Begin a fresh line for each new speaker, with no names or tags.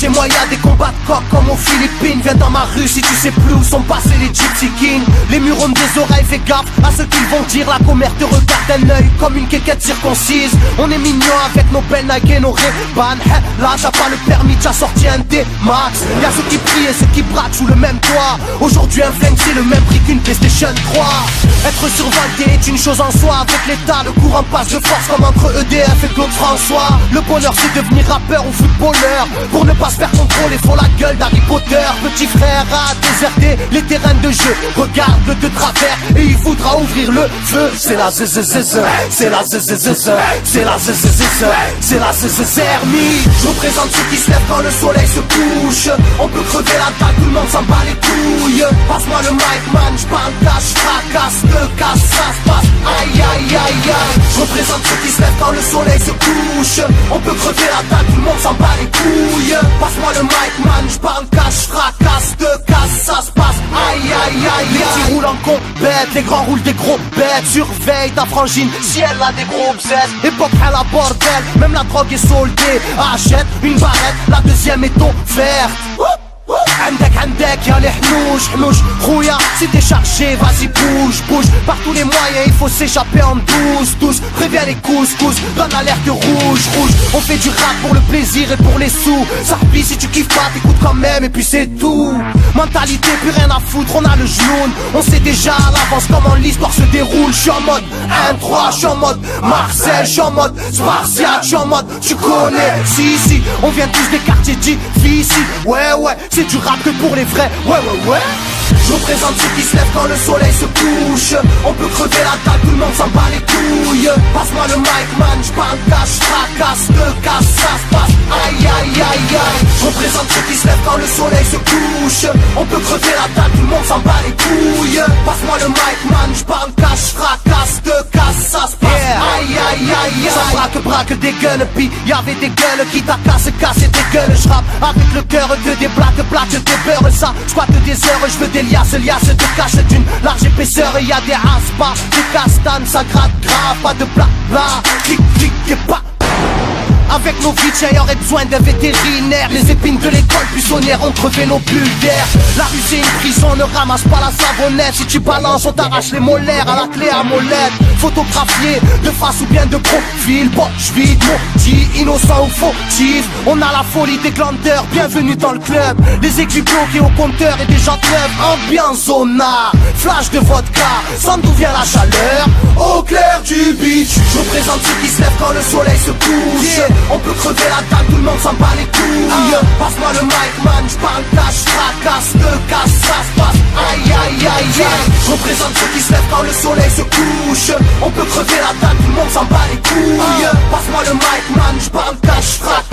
chez moi y'a des combats de coq comme aux Philippines. Viens dans ma rue si tu sais plus où sont passés les Gypsy Kings. Les murs ont des oreilles, fais gaffe à ce qu'ils vont dire. La commère te regarde d'un œil comme une quéquette circoncise. On est mignon avec nos belles Nike et nos Ray-Ban. Là t'as pas le permis, t'as sorti un D-Max. Y'a ceux qui prient et ceux qui braquent sous le même toit. Aujourd'hui un flingue c'est le même prix qu'une PlayStation 3. Être survolté est une chose en soi. Avec l'état le courant passe de force comme entre EDF et Claude François. Le bonheur c'est devenir rappeur ou footballeur. Pour ne pas se faire contrôler faut la gueule d'Harry Potter. Petit frère a déserté les terrains de jeu. Regarde-le de travers et il voudra ouvrir le feu. C'est la zzzz, c'est la zzzz, c'est la zzzz, c'est la zzzermie. Je représente ceux qui se lèvent quand le soleil se couche. On peut crever la dalle, tout le monde s'en bat les couilles. Passe-moi le mic man, j'parle cash, fracasse, te casse, ça se passe. Aïe aïe aïe aïe. Je représente ceux qui se lèvent quand le soleil se couche. On peut crever la dalle, tout le monde s'en bat les couilles. Passe-moi le mic man, j'parle cash, fracasse, te casse, ça se passe. Aïe aïe aïe. Les petits roulent en compète, les grands roulent des gros bêtes. Surveille ta frangine si elle a des gros bzètes. Époque à la bordel, même la drogue est soldée. Achète une barrette, la deuxième est offerte. عندك يا الحنوش حنوش خويا si t'es chargé vas-y bouge bouge. Par tous les moyens il faut s'échapper en douce. Préviens les couscous, donne l'alerte rouge. On fait du rap pour le plaisir et pour les sous. Sarpi si tu kiffes pas t'écoutes quand même et puis c'est tout. Mentalité plus rien à foutre, on a le genou. On sait déjà à l'avance comment l'histoire se déroule. J'suis en mode 1-3, j'suis en mode Marcel, j'suis en mode Spartiate, j'suis en mode tu connais. Si on vient tous des quartiers difficiles. Ouais c'est du rap que pour les vrais. Ouais. Je représente ceux qui se lèvent quand le soleil se couche. On peut crever la dalle, tout le monde s'en bat les couilles. Passe-moi le mic man, j'parle cash, fracasse, te casse, ça se passe. Aïe aïe aïe aïe. Je représente ceux qui se lèvent quand le soleil se couche. On peut crever la dalle, tout le monde s'en bat les couilles. Passe-moi le mic man, j'parle cash, fracasse, te casse, ça se passe. Aïe aïe aïe aïe. Ça braque des guns, pis y'avait des gueules qui t'a cassé des gueules. J'rappe avec le cœur que des plaques des beurres. Ça, j'squatte des heures, j'veux des liasses de cache d'une large épaisseur. Et y'a des aspas, des castanes, ça gratte grave, pas de blabla. Clic et pas. Avec nos vies, y'aurait besoin d'un vétérinaire. Les épines de l'école buissonnière ont crevé nos bulles d'air. La rue c'est une prison, ne ramasse pas la savonnette. Si tu balances, on t'arrache les molaires à la clé à molette. Photographié de face ou bien de profil. Poche vide, maudit, innocent ou fautif. On a la folie des glandeurs, bienvenue dans le club. Les aiguilles bloquées au compteur et des gens club. Ambiance zona, flash de vodka. Sans d'où vient la chaleur, au clair du beach. Je représente ceux qui se lèvent quand le soleil se couche. On peut crever la dalle, tout le monde s'en bat les couilles. Passe-moi le mic man, j'parle cash, fracasse, te casse, ça se passe. Aïe aïe aïe aïe. Je représente ceux qui se lèvent quand le soleil se couche. On peut crever la dalle, tout le monde s'en bat les couilles. Passe-moi le mic man, j'parle cash, fracasse.